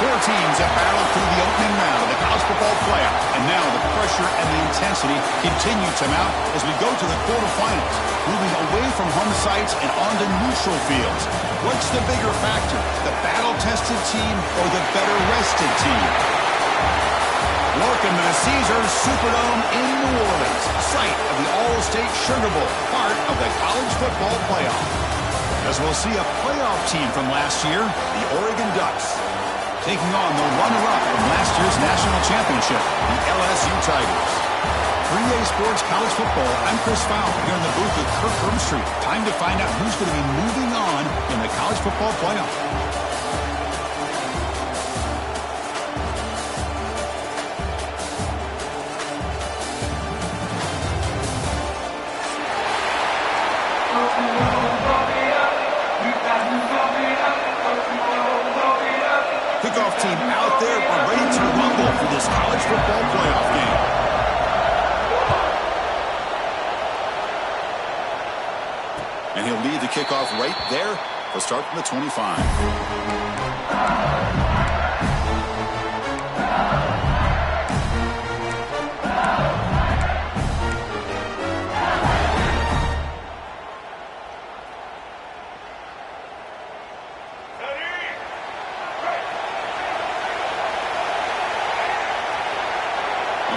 Four teams have battled through the opening round of the college football playoff, and now the pressure and the intensity continue to mount as we go to the quarterfinals, moving away from home sites and onto neutral fields. What's the bigger factor, the battle-tested team or the better-rested team? Welcome to the Caesars Superdome in New Orleans, site of the All-State Sugar Bowl, part of the college football playoff. As we'll see a playoff team from last year, the Oregon Ducks, taking on the runner-up from last year's national championship, the LSU Tigers. 3A Sports College Football, I'm Chris Fowler here in the booth with Kirk Herbstreit. Time to find out who's going to be moving on in the college football playoff. Kickoff team out there are ready to rumble for this college football playoff game. And he'll lead the kickoff right there. He'll start from the 25.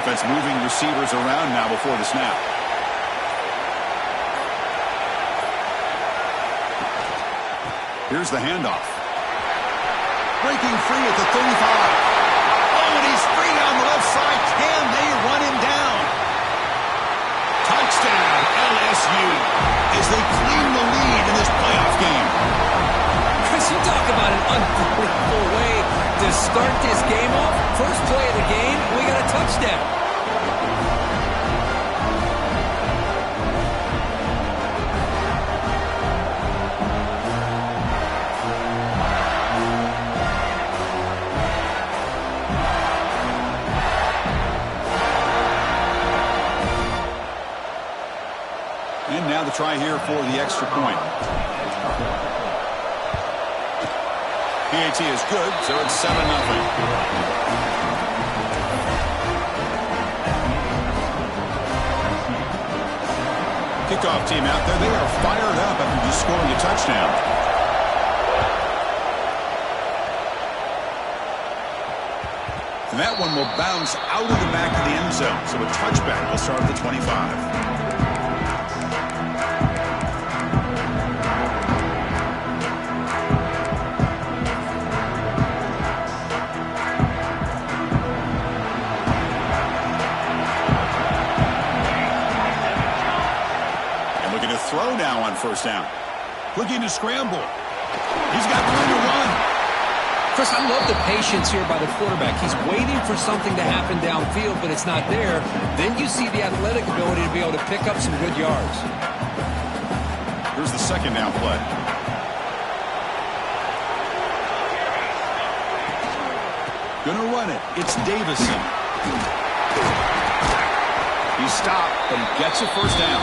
Offense moving receivers around now before the snap. Here's the handoff. Breaking free at the 35. Oh, and he's free down the left side. Can they run him down? Touchdown, LSU, as they claim the lead in this playoff game. Chris, you talk about an unbelievable way to start this game off. First play of the game, we got a touchdown. And now the try here for the extra point. PAT is good, so it's 7-0. Kickoff team out there, they are fired up after just scoring a touchdown. And that one will bounce out of the back of the end zone, so a touchback will start at the 25. Throw now on first down. Looking to scramble. He's got room to run. Chris, I love the patience here by the quarterback. He's waiting for something to happen downfield, but it's not there. Then you see the athletic ability to be able to pick up some good yards. Here's the second down play. Gonna run it. It's Davison. He's stopped, but he gets a first down.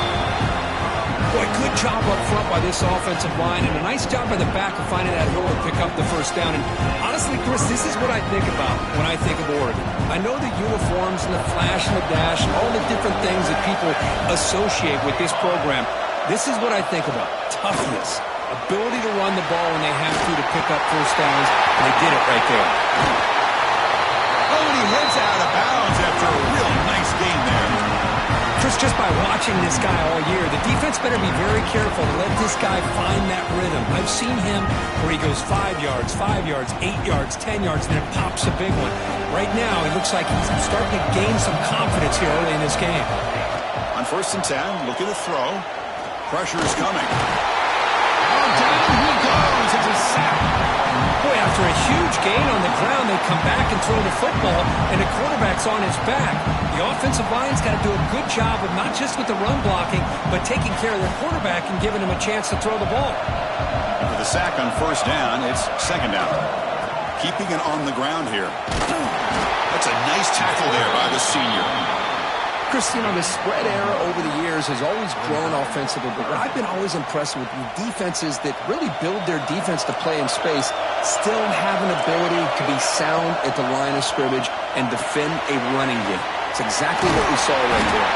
Boy, good job up front by this offensive line, and a nice job by the back of finding that hole to pick up the first down. And honestly, Chris, this is what I think about when I think of Oregon. I know the uniforms and the flash and the dash and all the different things that people associate with this program. This is what I think about. Toughness, ability to run the ball when they have to pick up first downs, and they did it right there. Oh, and he heads out of bounds after a real nice gain there. Chris, just by watching this guy all year, the defense better be very careful to let this guy find that rhythm. I've seen him where he goes 5 yards, 8 yards, 10 yards, and then it pops a big one. Right now, it looks like he's starting to gain some confidence here early in this game. On 1st and 10, look at the throw. Pressure is coming. Oh, down he goes. It's a sack. Boy, after a huge gain on the ground, they come back and throw the football, and the quarterback's on his back. The offensive line's got to do a good job of not just with the run blocking, but taking care of their quarterback and giving him a chance to throw the ball. And for the sack on first down, it's second down. Keeping it on the ground here. That's a nice tackle there by the senior. Chris, you know, the spread era over the years has always grown offensively, but what I've been always impressed with defenses that really build their defense to play in space still have an ability to be sound at the line of scrimmage and defend a running game. It's exactly what we saw right there.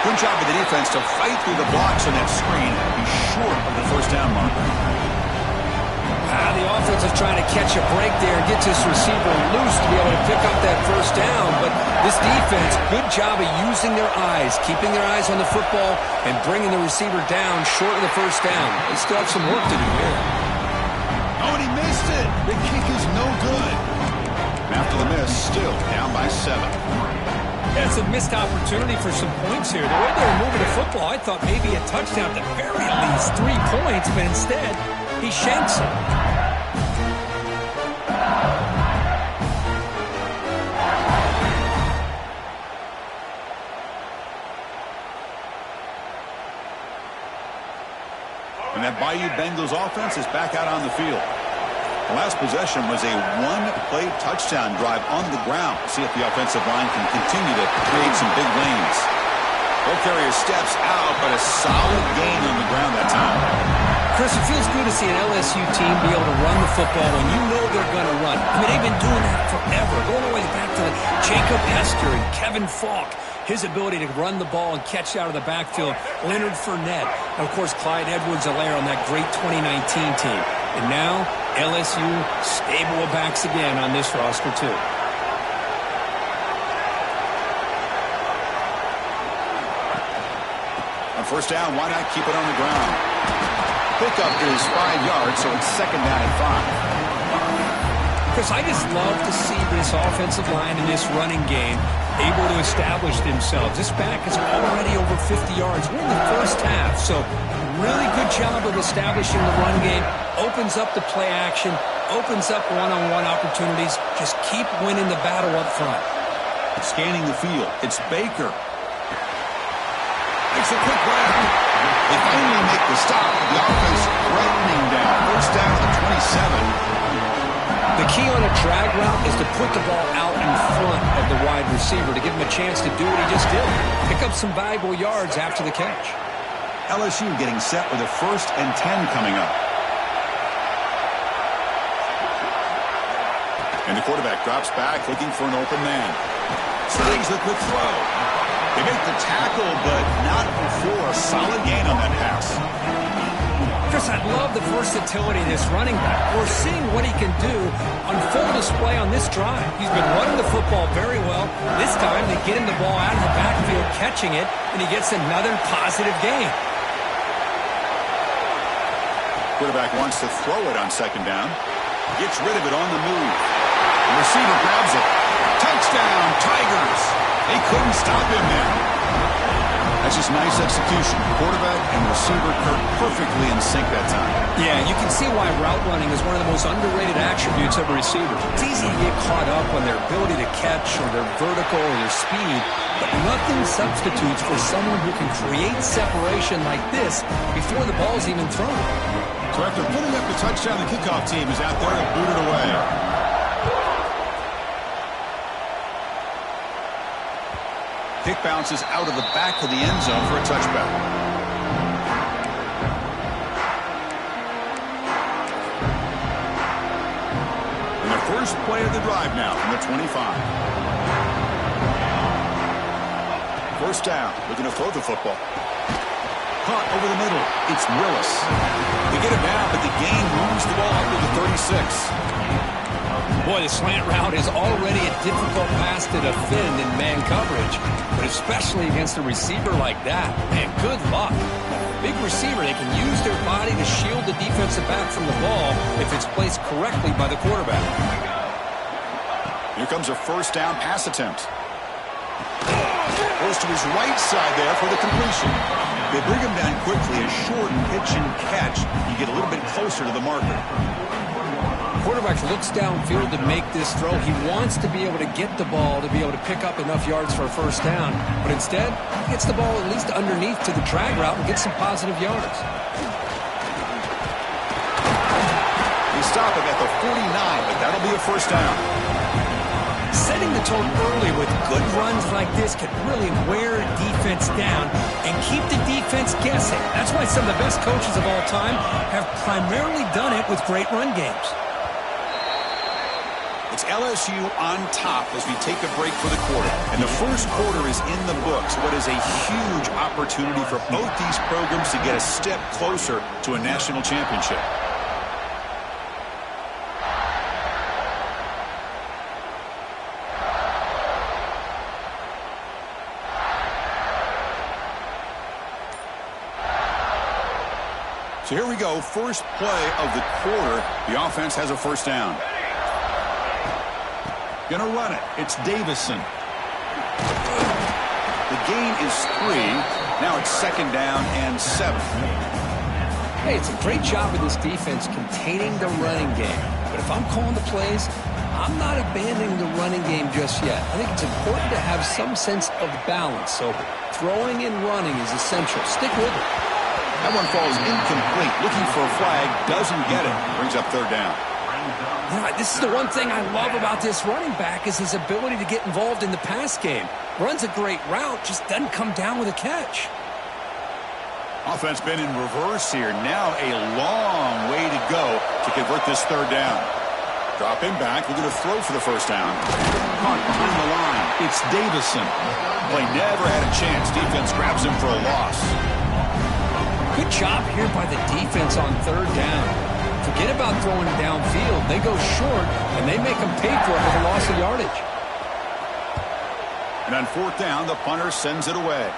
Good job of the defense to fight through the blocks on that screen. Be short of the first down mark. The offense is trying to catch a break there and gets this receiver loose to be able to pick up that first down. But this defense, good job of using their eyes, keeping their eyes on the football and bringing the receiver down short of the first down. They still have some work to do here. Oh, and he missed it. The kick is no good. After the miss, still down by 7. That's a missed opportunity for some points here. The way they were moving the football, I thought maybe a touchdown at the very least 3 points, but instead, he shanks it. And that Bayou Bengals offense is back out on the field. The last possession was a one-play touchdown drive on the ground. See if the offensive line can continue to create some big lanes. Ball carrier steps out, but a solid gain on the ground that time. Chris, it feels good to see an LSU team be able to run the football when you know they're going to run. I mean, they've been doing that forever, going all the way back to Jacob Hester and Kevin Falk. His ability to run the ball and catch out of the backfield, Leonard Fournette, and, of course, Clyde Edwards-Helaire on that great 2019 team. And now, LSU stable of backs again on this roster, too. On first down, why not keep it on the ground? Pickup is 5 yards, so it's second down and 5. Chris, I just love to see this offensive line and this running game able to establish themselves. This back is already over 50 yards. We're in the first half, so really good job of establishing the run game. Opens up the play action, opens up one-on-one opportunities. Just keep winning the battle up front. Scanning the field, it's Baker. Makes a quick grab. They finally make the stop. The offense threatening down. First down to the 27. The key on a drag route is to put the ball out in front of the wide receiver to give him a chance to do what he just did. Pick up some valuable yards after the catch. LSU getting set with a 1st and 10 coming up. And the quarterback drops back looking for an open man. Slings the quick throw. They make the tackle, but not before a solid gain on that pass. Chris, I love the versatility of this running back. We're seeing what he can do on full display on this drive. He's been running the football very well. This time, they get him the ball out of the backfield, catching it, and he gets another positive gain. Quarterback wants to throw it on second down. Gets rid of it on the move. The receiver grabs it. Touchdown, Tigers. They couldn't stop him there. That's just nice execution. Quarterback and receiver perfectly in sync that time. Yeah, you can see why route running is one of the most underrated attributes of a receiver. It's easy to get caught up on their ability to catch or their vertical or their speed, but nothing substitutes for someone who can create separation like this before the ball's even thrown. So after putting up the touchdown, the kickoff team is out there to boot it away. Kick bounces out of the back of the end zone for a touchback. And the first play of the drive now from the 25. First down, looking to throw the football. Caught over the middle. It's Willis. They get it down, but the gain moves the ball up to the 36. Boy, the slant route is already a difficult pass to defend in man coverage, but especially against a receiver like that. Man, good luck. Big receiver, they can use their body to shield the defensive back from the ball if it's placed correctly by the quarterback. Here comes a first down pass attempt. Goes to his right side there for the completion. They bring him down quickly, a short pitch and catch. You get a little bit closer to the marker. Quarterback looks downfield to make this throw. He wants to be able to get the ball to be able to pick up enough yards for a first down. But instead, he gets the ball at least underneath to the drag route and gets some positive yards. They stop him at the 49, but that'll be a first down. Setting the tone early with good runs like this can really wear a defense down and keep the defense guessing. That's why some of the best coaches of all time have primarily done it with great run games. It's LSU on top as we take a break for the quarter. And the first quarter is in the books. What is a huge opportunity for both these programs to get a step closer to a national championship. So here we go, first play of the quarter. The offense has a first down. Gonna run it. It's Davison. The gain is 3. Now it's second down and 7. Hey, it's a great job of this defense containing the running game. But if I'm calling the plays, I'm not abandoning the running game just yet. I think it's important to have some sense of balance. So throwing and running is essential. Stick with it. That one falls incomplete. Looking for a flag. Doesn't get it. Brings up third down. Yeah, this is the one thing I love about this running back is his ability to get involved in the pass game. Runs a great route, just doesn't come down with a catch. Offense been in reverse here. Now a long way to go to convert this third down. Drop him back. We're going to throw for the first down. Caught behind the line. It's Davison. Play never had a chance. Defense grabs him for a loss. Good job here by the defense on third down. Forget about throwing downfield. They go short, and they make them pay for it with a loss of yardage. And on fourth down, the punter sends it away.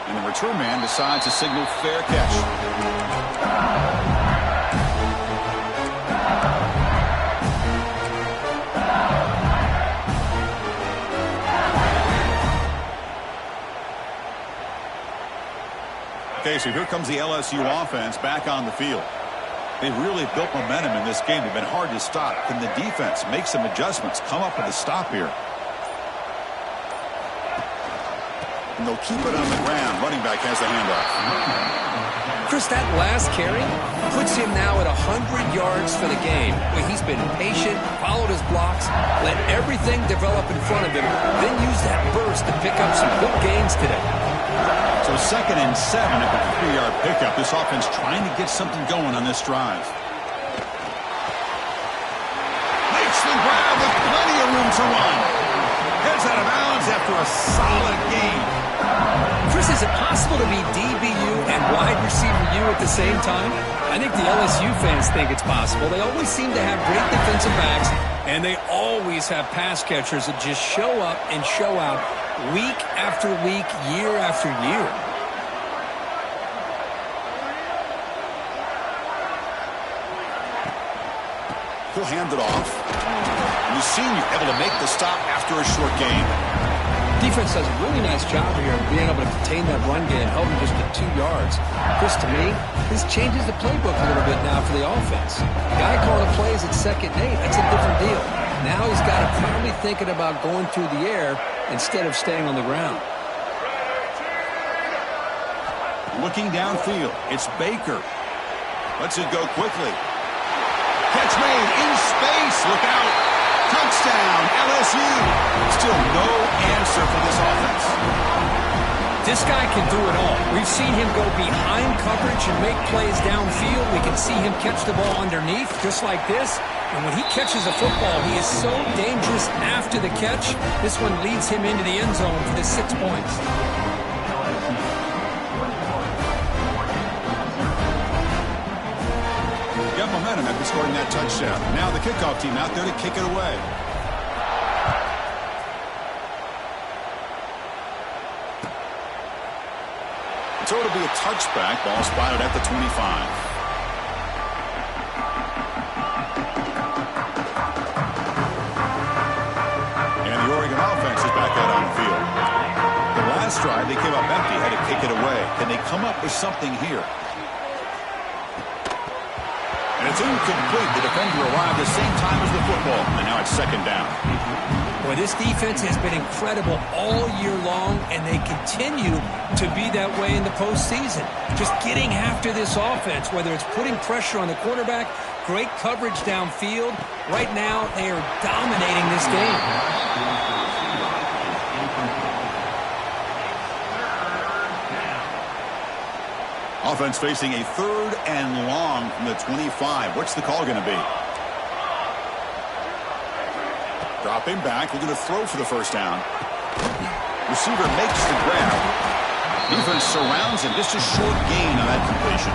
And the return man decides to signal fair catch. Okay, so here comes the LSU offense back on the field. They've really built momentum in this game. They've been hard to stop. Can the defense make some adjustments, come up with a stop here? And they'll keep it on the ground. Running back has the handoff. Chris, that last carry puts him now at 100 yards for the game. Well, he's been patient, followed his blocks, let everything develop in front of him, then use that burst to pick up some good gains today. So second and 7 at the 3-yard pickup. This offense trying to get something going on this drive. Makes the grab with plenty of room to run. Heads out of bounds after a solid game. Chris, is it possible to be DBU and wide receiver U at the same time? I think the LSU fans think it's possible. They always seem to have great defensive backs, and they always have pass catchers that just show up and show out week after week, year after year. He'll hand it off. And the senior able to make the stop after a short game. Defense does a really nice job here of being able to contain that run game, held him just to 2 yards. Chris, to me, this changes the playbook a little bit now for the offense. The guy calling plays at 2nd and 8, that's a different deal. Now he's got to probably thinking about going through the air instead of staying on the ground. Looking downfield, it's Baker. Lets it go quickly. Catch made in space. Look out. Touchdown, LSU. Still no answer for this offense. This guy can do it all. We've seen him go behind coverage and make plays downfield. We can see him catch the ball underneath, just like this. And when he catches the football, he is so dangerous after the catch. This one leads him into the end zone for the 6 points. Got momentum after scoring that touchdown. Now the kickoff team out there to kick it away. So it'll be a touchback. Ball spotted at the 25. And the Oregon offense is back out on the field. The last drive, they came up empty, had to kick it away. Can they come up with something here? And it's incomplete. The defender arrived the same time as the football. And now it's second down. Boy, this defense has been incredible all year long, and they continue to be that way in the postseason. Just getting after this offense, whether it's putting pressure on the quarterback Great coverage downfield. Right now, they are dominating this game. Offense facing a 3rd and long from the 25. What's the call going to be? Dropping back, looking to throw for the first down. Receiver makes the grab. Defense surrounds him. Just a short gain on that completion.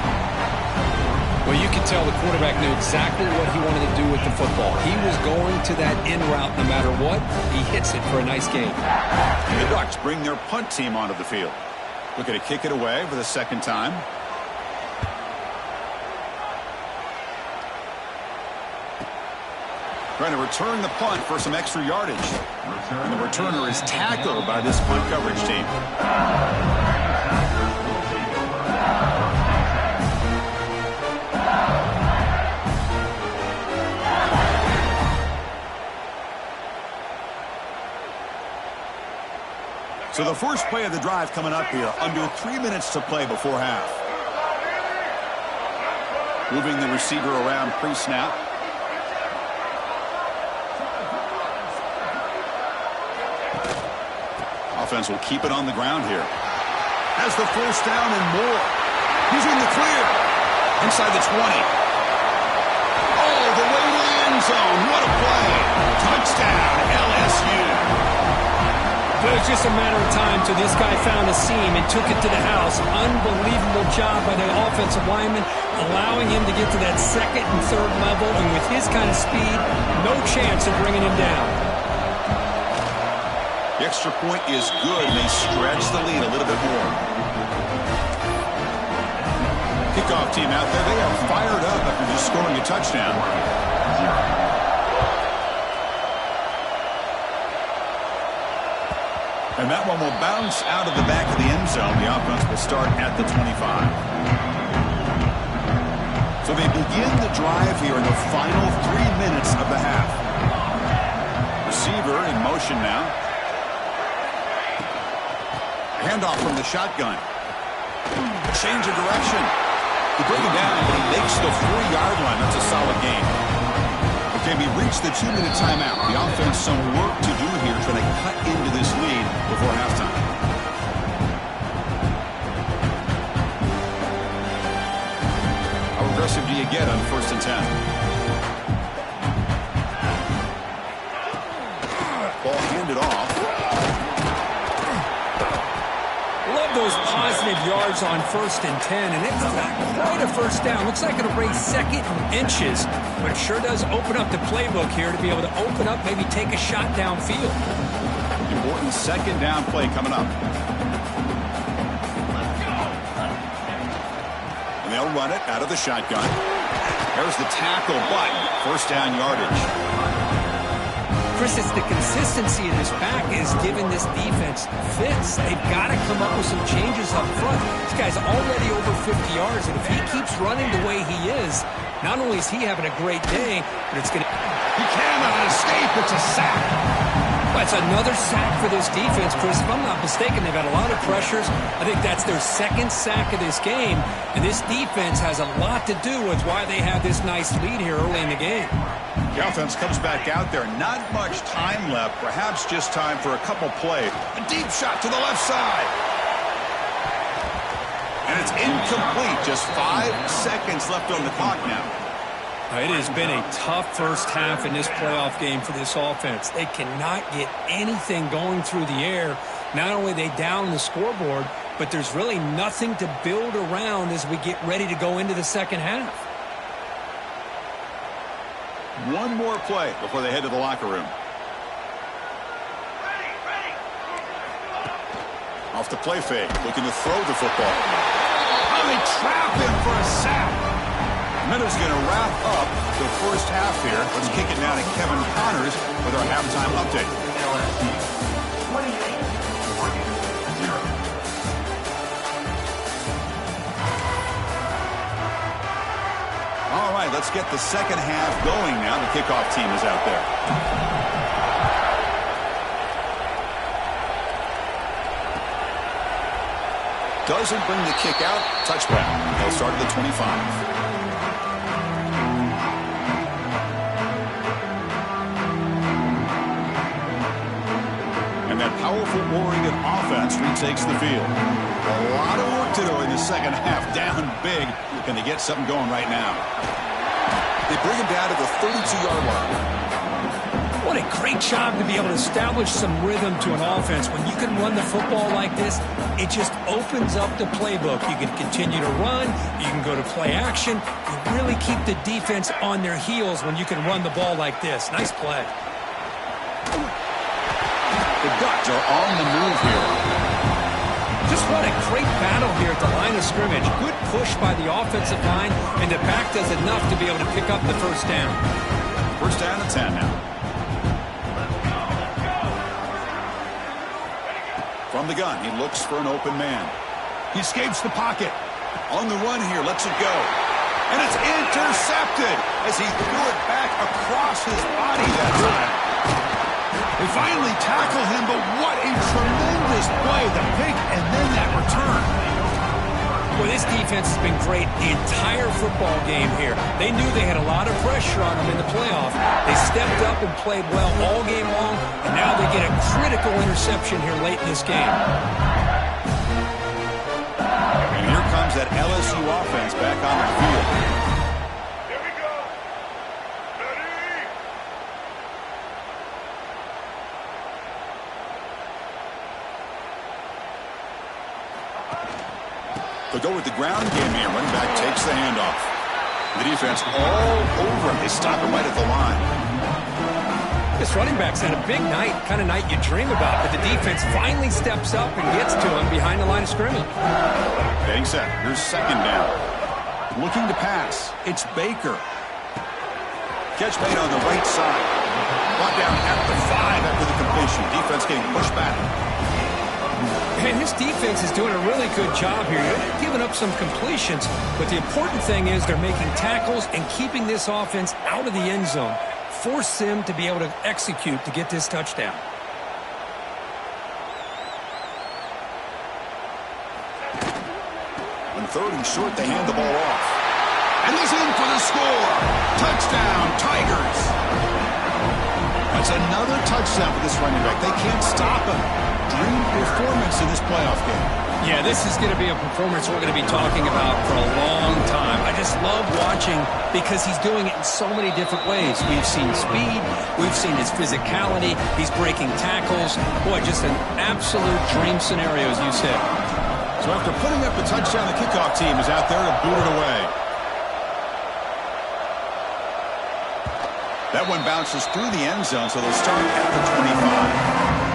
Well, you can tell the quarterback knew exactly what he wanted to do with the football. He was going to that in route no matter what. He hits it for a nice gain. The Ducks bring their punt team onto the field. Looking to kick it away for the second time. Trying to return the punt for some extra yardage. And the returner is tackled by this punt coverage team. So the first play of the drive coming up here. Under 3 minutes to play before half. Moving the receiver around pre-snap. Offense will keep it on the ground here. Has the first down and more. He's in the clear. Inside the 20. All the way to the end zone. What a play. Touchdown, LSU. It was just a matter of time till this guy found a seam and took it to the house. Unbelievable job by the offensive lineman, allowing him to get to that 2nd and 3rd level. And with his kind of speed, no chance of bringing him down. The extra point is good, and they stretch the lead a little bit more. Kickoff team out there. They are fired up after just scoring a touchdown. And that one will bounce out of the back of the end zone. The offense will start at the 25. So they begin the drive here in the final 3 minutes of the half. Receiver in motion now. Handoff from the shotgun. Change of direction. They bring him down, but he makes the 4-yard line. That's a solid gain. Okay, we reached the 2-minute timeout. The offense some work to do here, trying to cut into this lead before halftime. How aggressive do you get on 1st and 10? Ball handed off. Those positive yards on 1st and 10, and it's not quite a first down. Looks like it'll bring 2nd and inches, but it sure does open up the playbook here to be able to open up, maybe take a shot downfield. Important 2nd down play coming up. And they'll run it out of the shotgun. There's the tackle, but 1st down yardage. Chris, it's the consistency of this back is giving this defense fits. They've got to come up with some changes up front. This guy's already over 50 yards, and if he keeps running the way he is, not only is he having a great day, but it's going to... He cannot escape. It's a sack. That's another sack for this defense, Chris. If I'm not mistaken, they've had a lot of pressures. I think that's their 2nd sack of this game, and this defense has a lot to do with why they have this nice lead here early in the game. The offense comes back out there. Not much time left. Perhaps just time for a couple plays. A deep shot to the left side. And it's incomplete. Just 5 seconds left on the clock now. It has been a tough first half in this playoff game for this offense. They cannot get anything going through the air. Not only are they down the scoreboard, but there's really nothing to build around as we get ready to go into the second half. One more play before they head to the locker room. Off the play fake, looking to throw the football. Oh, they trap him for a sack. Meadows going to wrap up the first half here. Let's kick it now to Kevin Connors with our halftime update. All right, let's get the second half going now. The kickoff team is out there. Doesn't bring the kick out. Touchback. They'll start at the 25. powerful Oregon offense retakes the field. A lot of work to do in the second half. Down big. Can they get something going right now? They bring him down to the 32-yard line. What a great job to be able to establish some rhythm to an offense. When you can run the football like this, it just opens up the playbook. You can continue to run. You can go to play action. You really keep the defense on their heels when you can run the ball like this. Nice play. The Ducks are on the move here. Just what a great battle here at the line of scrimmage. Good push by the offensive line, and the back does enough to be able to pick up the first down. First down and 10 now. From the gun, he looks for an open man. He escapes the pocket. On the run here, lets it go. And it's intercepted as he threw it back across his body that time. They finally tackle him, but what a tremendous play. The pick and then that return. Well, this defense has been great the entire football game here. They knew they had a lot of pressure on them in the playoff. They stepped up and played well all game long, and now they get a critical interception here late in this game. And here comes that LSU offense back on the field. Here we go. Ready? They'll go with the ground game here. Running back takes the handoff. The defense all over him. They stop him right at the line. This running back's had a big night, kind of night you dream about, but the defense finally steps up and gets to him behind the line of scrimmage. Getting set. Here's second down. Looking to pass. It's Baker. Catch made on the right side. Brought down at the 5 after the completion. Defense getting pushed back. And this defense is doing a really good job here. They're giving up some completions, but the important thing is they're making tackles and keeping this offense out of the end zone. Force them to be able to execute to get this touchdown. On third and short, they hand the ball off. And he's in for the score. Touchdown, Tigers. That's another touchdown for this running back. They can't stop him. Dream performance in this playoff game. Yeah, this is going to be a performance we're going to be talking about for a long time. I just love watching because he's doing it in so many different ways. We've seen speed. We've seen his physicality. He's breaking tackles. Boy, just an absolute dream scenario, as you said. So after putting up a touchdown, the kickoff team is out there to boot it away. That one bounces through the end zone, so they'll start at the 25.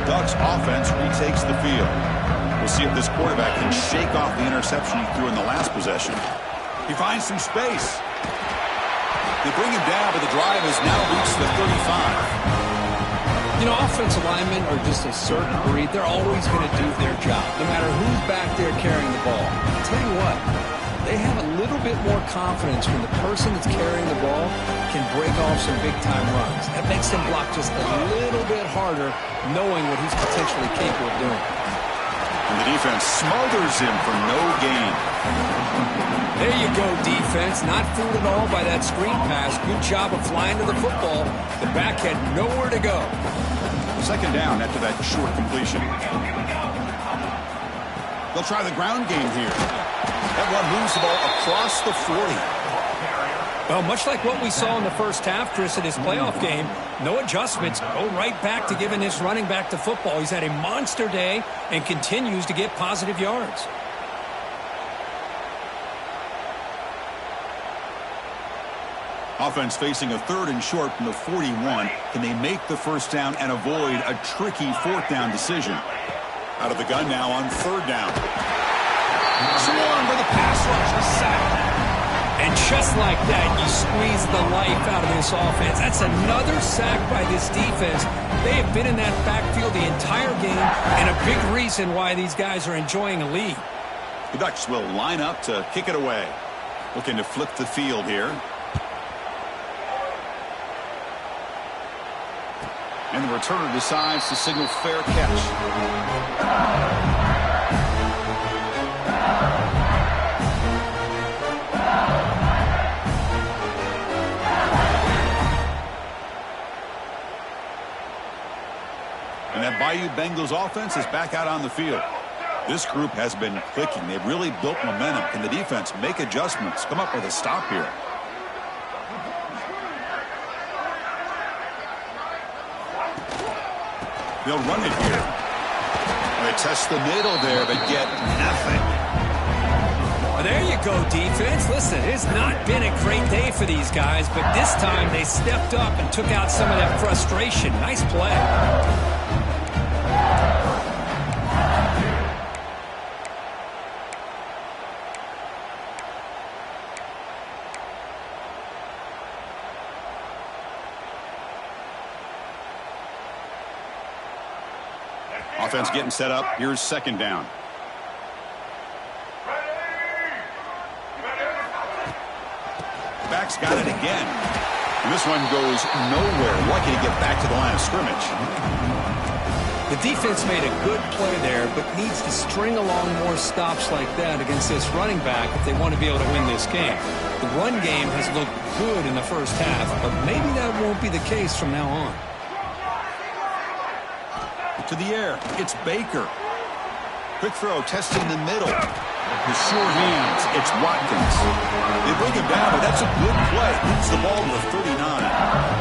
Ducks offense retakes the field. We'll see if this quarterback can shake off the interception he threw in the last possession. He finds some space. They bring him down, but the drive has now reached the 35. You know, offensive linemen are just a certain breed. They're always going to do their job, no matter who's back there carrying the ball. I'll tell you what, they have a little bit more confidence when the person that's carrying the ball can break off some big-time runs. That makes them block just a little bit harder, knowing what he's potentially capable of doing. And the defense smothers him for no gain. There you go, defense. Not fooled at all by that screen pass. Good job of flying to the football. The back had nowhere to go. Second down after that short completion. They'll try the ground game here. That one moves the ball across the 40. Well, much like what we saw in the first half, Chris, in his playoff game, no adjustments. Go right back to giving this running back the football. He's had a monster day and continues to get positive yards. Offense facing a third and short from the 41. Can they make the first down and avoid a tricky fourth down decision? Out of the gun now on third down. Swarm with a pass rush, a sack. And just like that, you squeeze the life out of this offense. That's another sack by this defense. They have been in that backfield the entire game, and a big reason why these guys are enjoying a lead. The Ducks will line up to kick it away. Looking to flip the field here. And the returner decides to signal fair catch. that Bayou Bengals offense is back out on the field. This group has been clicking. They've really built momentum. Can the defense make adjustments? Come up with a stop here. They'll run it here. They test the middle there, but get nothing. Well, there you go, defense. Listen, it's not been a great day for these guys, but this time they stepped up and took out some of that frustration. Nice play. Offense getting set up. Here's second down. Back's got it again. And this one goes nowhere. Lucky to get back to the line of scrimmage. The defense made a good play there, but needs to string along more stops like that against this running back if they want to be able to win this game. The run game has looked good in the first half, but maybe that won't be the case from now on. To the air. It's Baker. Quick throw, testing the middle. With sure hands, it's Watkins. They bring him down, but that's a good play. Moves the ball to the 39.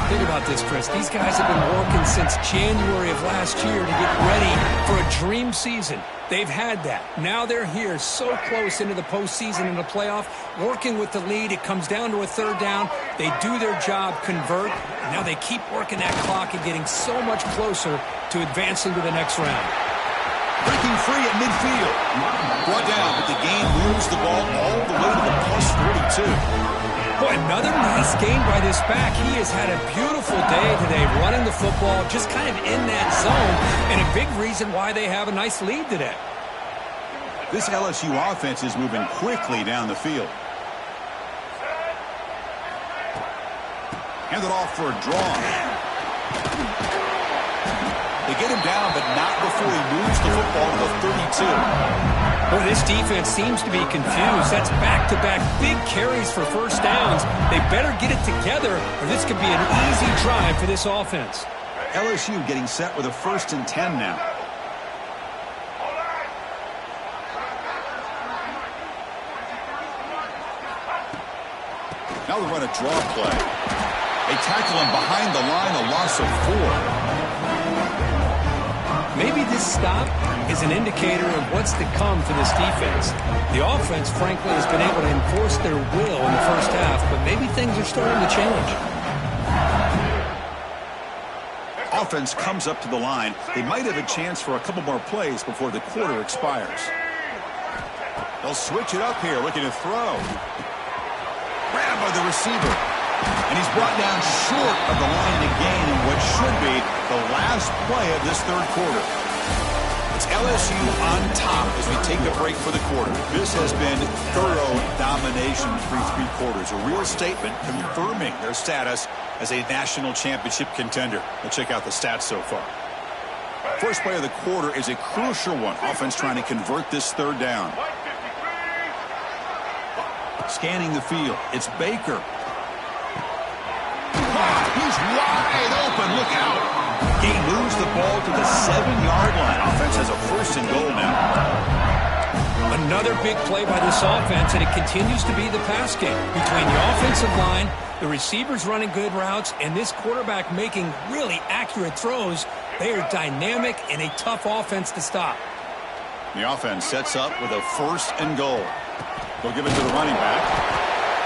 Think about this, Chris. These guys have been working since January of last year to get ready for a dream season. They've had that. Now they're here so close into the postseason and the playoff, working with the lead. It comes down to a third down. They do their job, convert, and now they keep working that clock and getting so much closer to advancing to the next round. Breaking free at midfield. Brought down, but the game moves the ball all the way to the plus 42. Boy, another nice game by this back. He has had a beautiful day today running the football, just kind of in that zone, and a big reason why they have a nice lead today. This LSU offense is moving quickly down the field. Hand it off for a draw. They get him down, but not before he moves the football to the 32. Boy, this defense seems to be confused. That's back-to-back big carries for first downs. They better get it together, or this could be an easy drive for this offense. LSU getting set with a 1st and 10 now. Now they run a draw play. They tackle him behind the line, a loss of 4. Maybe this stop is an indicator of what's to come for this defense. The offense, frankly, has been able to enforce their will in the first half, but maybe things are starting to change. Offense comes up to the line. They might have a chance for a couple more plays before the quarter expires. They'll switch it up here, looking to throw. Grabbed by the receiver. And he's brought down short of the line to gain in what should be the last play of this third quarter. It's LSU on top as we take a break for the quarter. This has been thorough domination through 3 quarters. A real statement confirming their status as a national championship contender. Let's check out the stats so far. First play of the quarter is a crucial one. Offense trying to convert this third down. Scanning the field. It's Baker. He's wide open. Look out. He moves the ball to the 7-yard line. Offense has a 1st and goal now. Another big play by this offense, and it continues to be the pass game. Between the offensive line, the receivers running good routes, and this quarterback making really accurate throws, they are dynamic and a tough offense to stop. The offense sets up with a 1st and goal. They'll give it to the running back.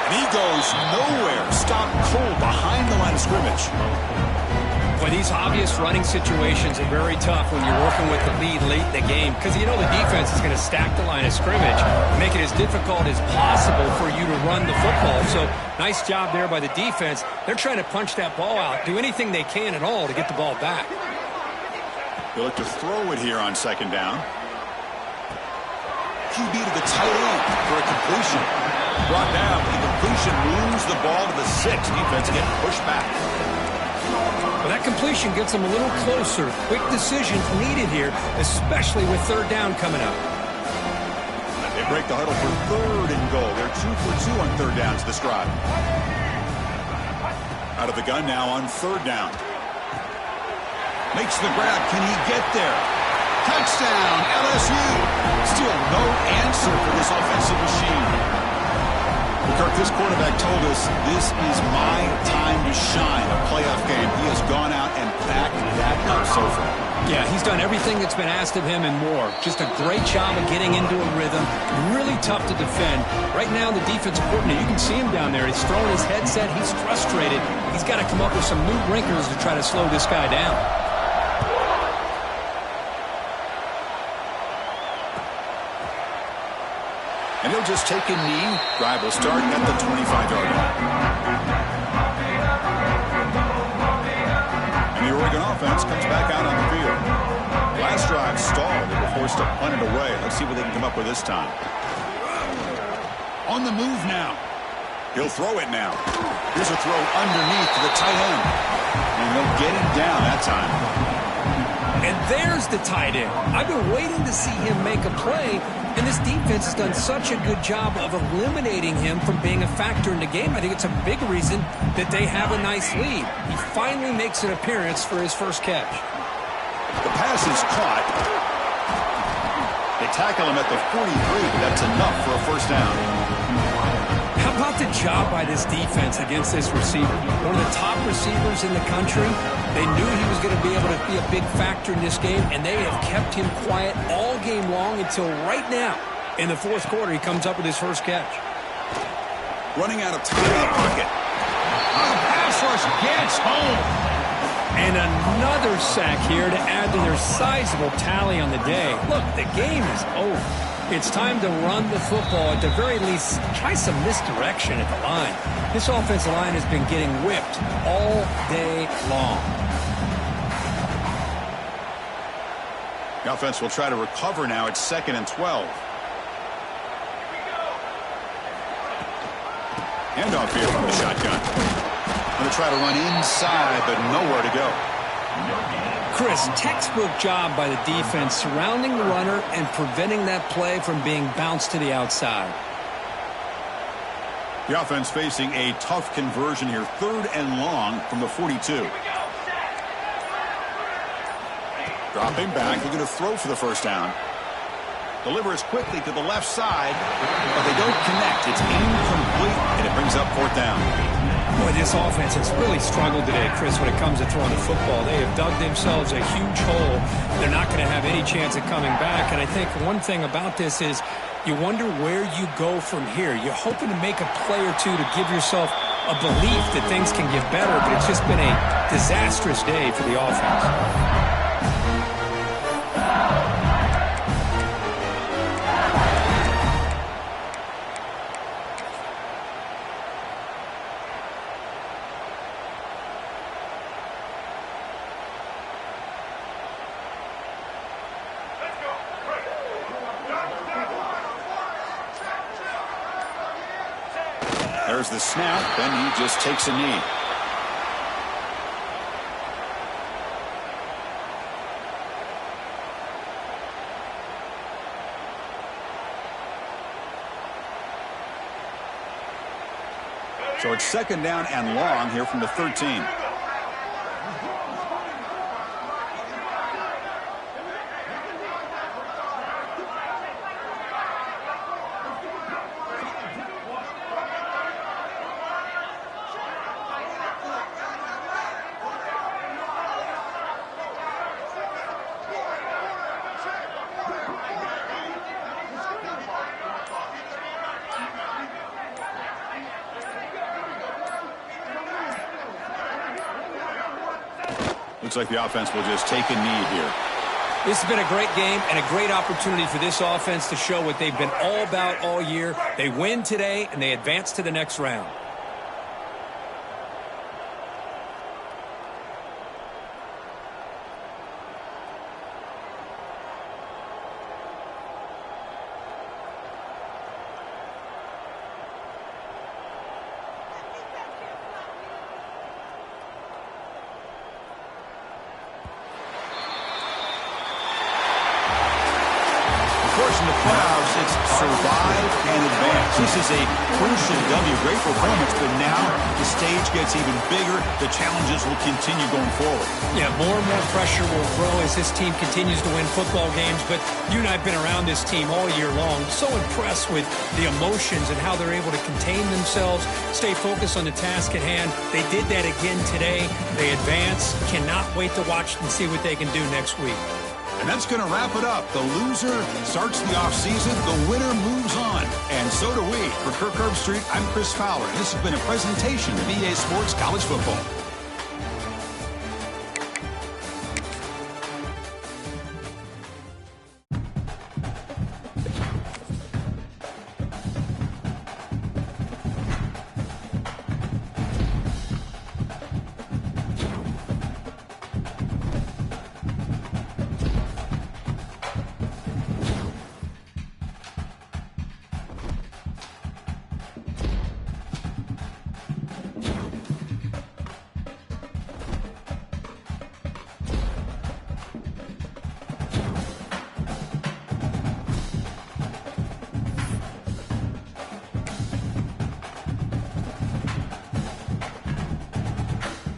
And he goes nowhere. Stopped cold behind the line of scrimmage. But these obvious running situations are very tough when you're working with the lead late in the game, because you know the defense is going to stack the line of scrimmage, make it as difficult as possible for you to run the football. So nice job there by the defense. They're trying to punch that ball out, do anything they can at all to get the ball back. They look to throw it here on 2nd down. QB to the tight end for a completion. Brought down. The completion moves the ball to the 6. Defense getting pushed back. Well, that completion gets them a little closer. Quick decisions needed here, especially with 3rd down coming up. They break the huddle for 3rd and goal. They're 2 for 2 on 3rd downs this drive. Out of the gun now on 3rd down. Makes the grab. Can he get there? Touchdown, LSU. Still no answer for this offensive machine. Kirk, this quarterback told us this is my time to shine, a playoff game. He has gone out and backed that up so far. Yeah, he's done everything that's been asked of him and more. Just a great job of getting into a rhythm. Really tough to defend. Right now, the defensive coordinator, you can see him down there. He's throwing his headset. He's frustrated. He's got to come up with some new wrinkles to try to slow this guy down. And he'll just take a knee. Drive will start at the 25-yard line. And the Oregon offense comes back out on the field. Last drive stalled. They were forced to punt it away. Let's see what they can come up with this time. On the move now. He'll throw it now. Here's a throw underneath to the tight end. And they'll get him down that time. And there's the tight end. I've been waiting to see him make a play, and this defense has done such a good job of eliminating him from being a factor in the game. I think it's a big reason that they have a nice lead. He finally makes an appearance for his first catch. The pass is caught. They tackle him at the 43, but that's enough for a first down. How about the job by this defense against this receiver? One of the top receivers in the country. They knew he was going to be able to be a big factor in this game, and they have kept him quiet all game long until right now. In the fourth quarter, he comes up with his first catch. Running out of time in the pocket. Pass rush gets home. And another sack here to add to their sizable tally on the day. Look, the game is over. It's time to run the football. At the very least, try some misdirection at the line. This offensive line has been getting whipped all day long. The offense will try to recover now. It's 2nd and 12. Handoff here from the shotgun. Going to try to run inside, but nowhere to go. Chris, textbook job by the defense surrounding the runner and preventing that play from being bounced to the outside. The offense facing a tough conversion here. 3rd and long from the 42. Dropping back, looking to throw for the first down. Delivers quickly to the left side, but they don't connect. It's incomplete, and it brings up 4th down. Boy, this offense has really struggled today, Chris, when it comes to throwing the football. They have dug themselves a huge hole. They're not going to have any chance of coming back. And I think one thing about this is you wonder where you go from here. You're hoping to make a play or two to give yourself a belief that things can get better, but it's just been a disastrous day for the offense. There's the snap, and he just takes a knee. So it's 2nd down and long here from the 13. Looks like the offense will just take a knee here. This has been a great game and a great opportunity for this offense to show what they've been all about all year. They win today, and they advance to the next round. course, in the playoffs, it's survive and advance. This is a crucial W. Great performance, but now the stage gets even bigger. The challenges will continue going forward. Yeah, more and more pressure will grow as this team continues to win football games, but you and I have been around this team all year long. So impressed with the emotions and how they're able to contain themselves, stay focused on the task at hand. They did that again today. They advance. Cannot wait to watch and see what they can do next week. And that's going to wrap it up. The loser starts the offseason. The winner moves on. And so do we. For Kirk Herbstreit, I'm Chris Fowler. This has been a presentation of EA Sports College Football.